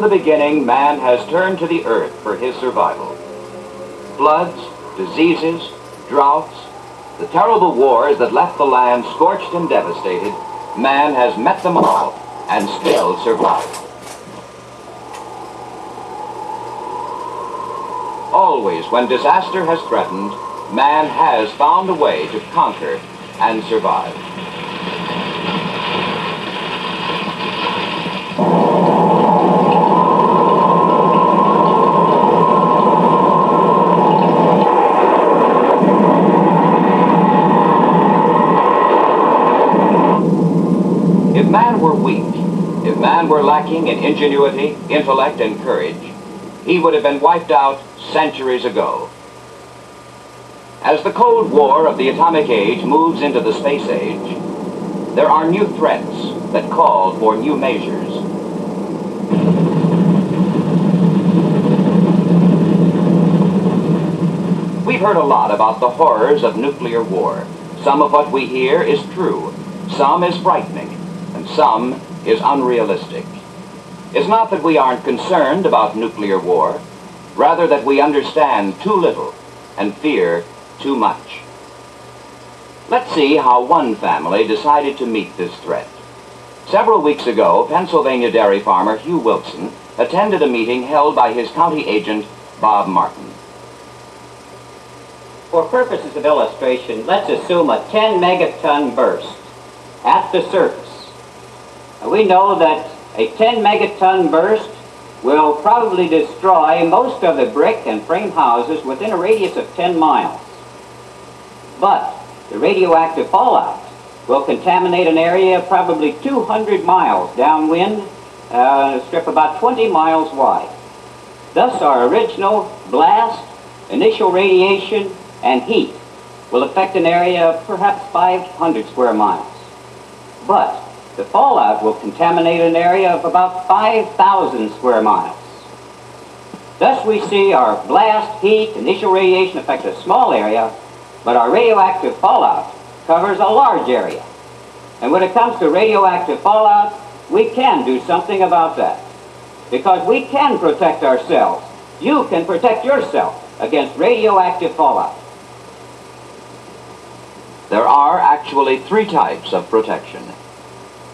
the beginning, man has turned to the earth for his survival. Floods, diseases, droughts, the terrible wars that left the land scorched and devastated, man has met them all and still survived. Always when disaster has threatened, man has found a way to conquer and survive. If man were weak, if man were lacking in ingenuity, intellect, and courage, he would have been wiped out centuries ago. As the Cold War of the atomic age moves into the space age, there are new threats that call for new measures. We've heard a lot about the horrors of nuclear war. Some of what we hear is true, some is frightening, and some is unrealistic. It's not that we aren't concerned about nuclear war, rather that we understand too little and fear too much. Let's see how one family decided to meet this threat. Several weeks ago, Pennsylvania dairy farmer Hugh Wilson attended a meeting held by his county agent, Bob Martin. For purposes of illustration, let's assume a 10 megaton burst at the surface. We know that a 10 megaton burst will probably destroy most of the brick and frame houses within a radius of 10 miles. But the radioactive fallout will contaminate an area probably 200 miles downwind, a strip about 20 miles wide. Thus our original blast, initial radiation, and heat will affect an area of perhaps 500 square miles. But the fallout will contaminate an area of about 5,000 square miles. Thus we see our blast, heat, initial radiation affect a small area, but our radioactive fallout covers a large area. And when it comes to radioactive fallout, we can do something about that. Because we can protect ourselves. You can protect yourself against radioactive fallout. There are actually three types of protection.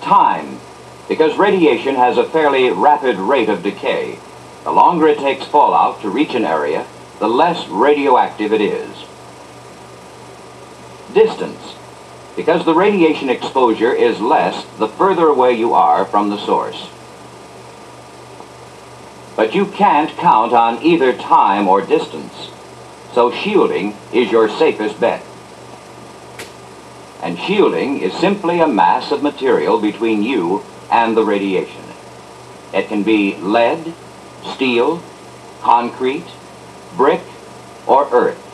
Time, because radiation has a fairly rapid rate of decay. The longer it takes fallout to reach an area, the less radioactive it is. Distance, because the radiation exposure is less the further away you are from the source. But you can't count on either time or distance, so shielding is your safest bet. And shielding is simply a mass of material between you and the radiation. It can be lead, steel, concrete, brick, or earth.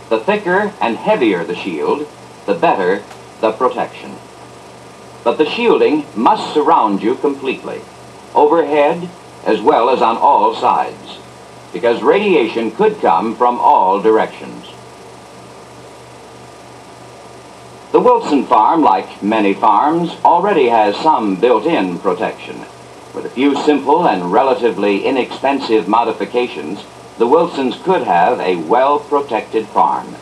The thicker and heavier the shield, the better the protection. But the shielding must surround you completely, overhead as well as on all sides, because radiation could come from all directions. The Wilson farm, like many farms, already has some built-in protection. With a few simple and relatively inexpensive modifications, the Wilsons could have a well-protected farm.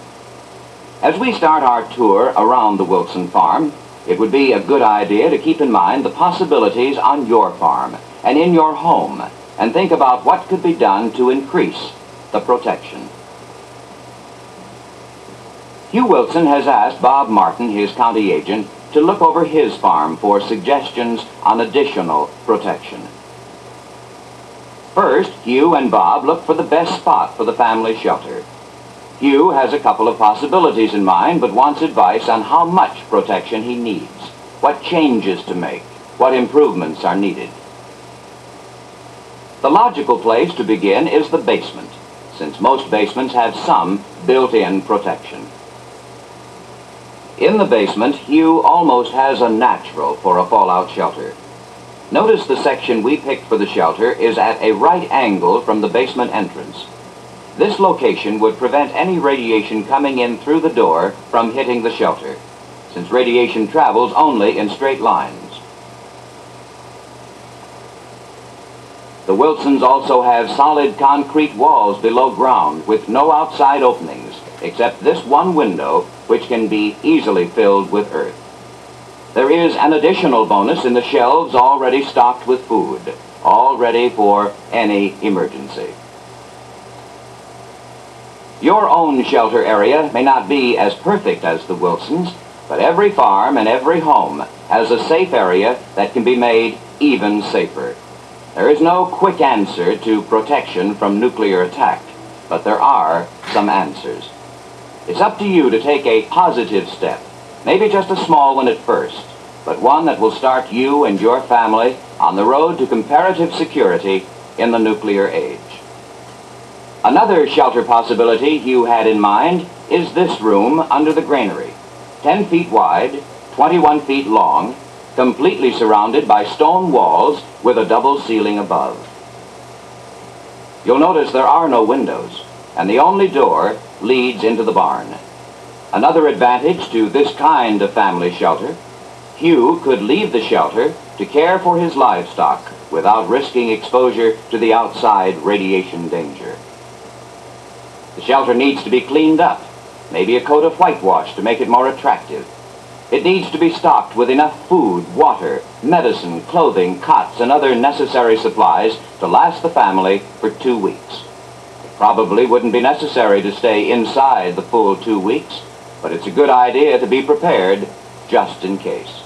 As we start our tour around the Wilson farm, it would be a good idea to keep in mind the possibilities on your farm and in your home, and think about what could be done to increase the protection. Hugh Wilson has asked Bob Martin, his county agent, to look over his farm for suggestions on additional protection. First, Hugh and Bob look for the best spot for the family shelter. Hugh has a couple of possibilities in mind, but wants advice on how much protection he needs, what changes to make, what improvements are needed. The logical place to begin is the basement, since most basements have some built-in protection. In the basement, Hugh almost has a natural for a fallout shelter. Notice the section we picked for the shelter is at a right angle from the basement entrance. This location would prevent any radiation coming in through the door from hitting the shelter, since radiation travels only in straight lines. The Wilsons also have solid concrete walls below ground with no outside openings, except this one window, which can be easily filled with earth. There is an additional bonus in the shelves already stocked with food, all ready for any emergency. Your own shelter area may not be as perfect as the Wilsons, but every farm and every home has a safe area that can be made even safer. There is no quick answer to protection from nuclear attack, but there are some answers. It's up to you to take a positive step, maybe just a small one at first, but one that will start you and your family on the road to comparative security in the nuclear age. Another shelter possibility Hugh had in mind is this room under the granary, 10 feet wide, 21 feet long, completely surrounded by stone walls with a double ceiling above. You'll notice there are no windows, and the only door leads into the barn. Another advantage to this kind of family shelter, Hugh could leave the shelter to care for his livestock without risking exposure to the outside radiation danger. The shelter needs to be cleaned up, maybe a coat of whitewash to make it more attractive. It needs to be stocked with enough food, water, medicine, clothing, cots, and other necessary supplies to last the family for 2 weeks. It probably wouldn't be necessary to stay inside the full 2 weeks, but it's a good idea to be prepared just in case.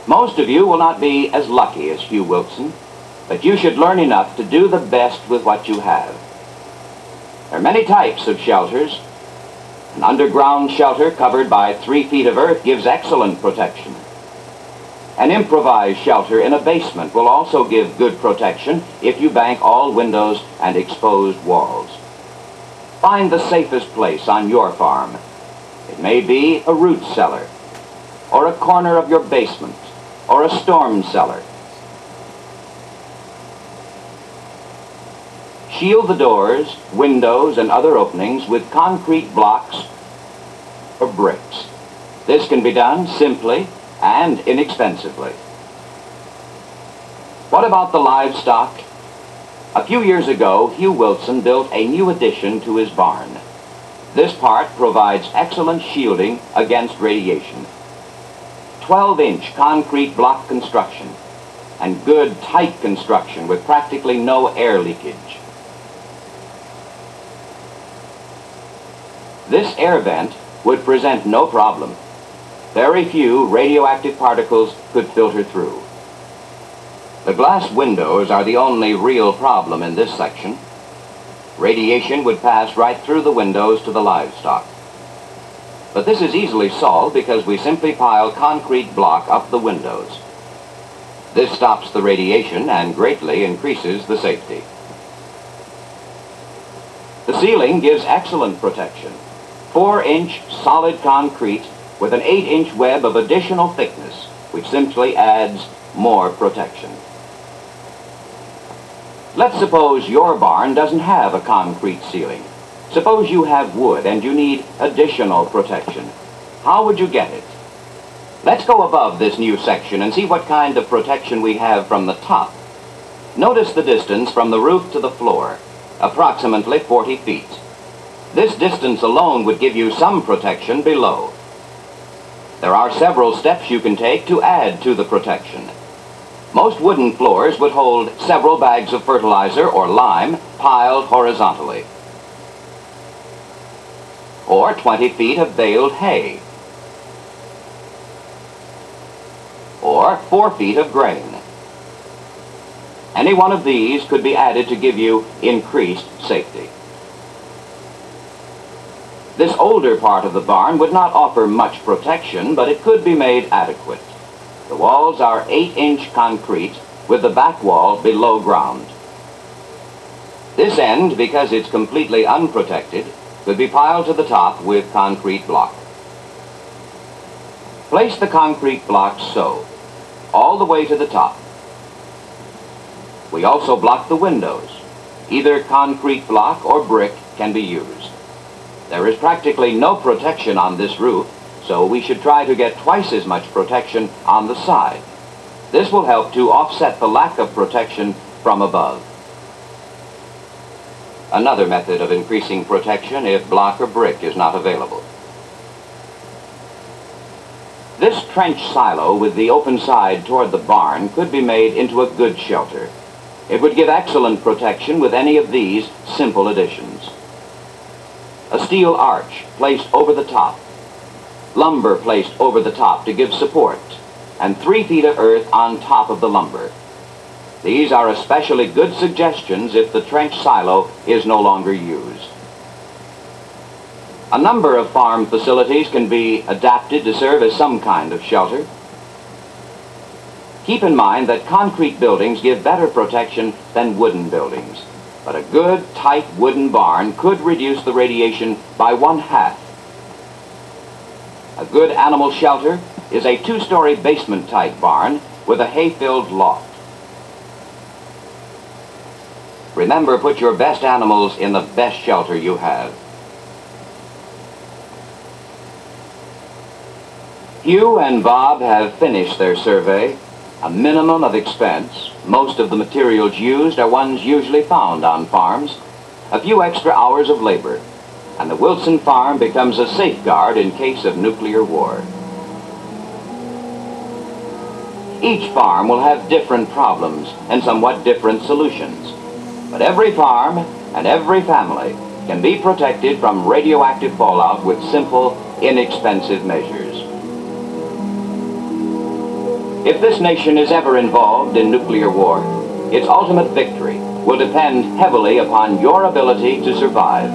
Most of you will not be as lucky as Hugh Wilson, but you should learn enough to do the best with what you have. There are many types of shelters. An underground shelter covered by 3 feet of earth gives excellent protection. An improvised shelter in a basement will also give good protection if you bank all windows and exposed walls. Find the safest place on your farm. It may be a root cellar, or a corner of your basement, or a storm cellar. Shield the doors, windows, and other openings with concrete blocks or bricks. This can be done simply and inexpensively. What about the livestock? A few years ago, Hugh Wilson built a new addition to his barn. This part provides excellent shielding against radiation. 12-inch concrete block construction and good tight construction with practically no air leakage. This air vent would present no problem. Very few radioactive particles could filter through. The glass windows are the only real problem in this section. Radiation would pass right through the windows to the livestock. But this is easily solved because we simply pile concrete block up the windows. This stops the radiation and greatly increases the safety. The ceiling gives excellent protection. 4-inch solid concrete with an 8-inch web of additional thickness, which simply adds more protection. Let's suppose your barn doesn't have a concrete ceiling. Suppose you have wood and you need additional protection. How would you get it? Let's go above this new section and see what kind of protection we have from the top. Notice the distance from the roof to the floor, approximately 40 feet. This distance alone would give you some protection below. There are several steps you can take to add to the protection. Most wooden floors would hold several bags of fertilizer or lime piled horizontally, or 20 feet of baled hay, or 4 feet of grain. Any one of these could be added to give you increased safety. This older part of the barn would not offer much protection, but it could be made adequate. The walls are 8-inch concrete with the back wall below ground. This end, because it's completely unprotected, could be piled to the top with concrete block. Place the concrete blocks so, all the way to the top. We also block the windows. Either concrete block or brick can be used. There is practically no protection on this roof, so we should try to get twice as much protection on the side. This will help to offset the lack of protection from above. Another method of increasing protection if block or brick is not available. This trench silo with the open side toward the barn could be made into a good shelter. It would give excellent protection with any of these simple additions. A steel arch placed over the top, lumber placed over the top to give support, and 3 feet of earth on top of the lumber. These are especially good suggestions if the trench silo is no longer used. A number of farm facilities can be adapted to serve as some kind of shelter. Keep in mind that concrete buildings give better protection than wooden buildings, but a good, tight wooden barn could reduce the radiation by 1/2. A good animal shelter is a 2-story basement-type barn with a hay-filled loft. Remember, put your best animals in the best shelter you have. Hugh and Bob have finished their survey. A minimum of expense. Most of the materials used are ones usually found on farms. A few extra hours of labor, and the Wilson farm becomes a safeguard in case of nuclear war. Each farm will have different problems and somewhat different solutions. But every farm and every family can be protected from radioactive fallout with simple, inexpensive measures. If this nation is ever involved in nuclear war, its ultimate victory will depend heavily upon your ability to survive,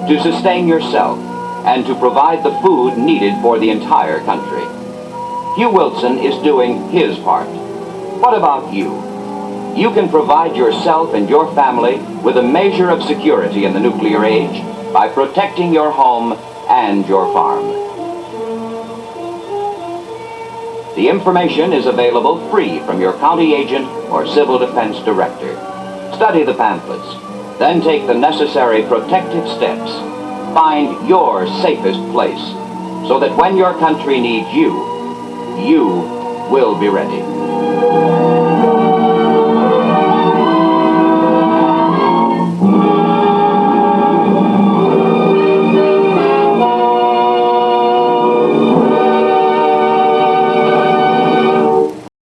to sustain yourself, and to provide the food needed for the entire country. Hugh Wilson is doing his part. What about you? You can provide yourself and your family with a measure of security in the nuclear age by protecting your home and your farm. The information is available free from your county agent or civil defense director. Study the pamphlets, then take the necessary protective steps. Find your safest place so that when your country needs you, you will be ready.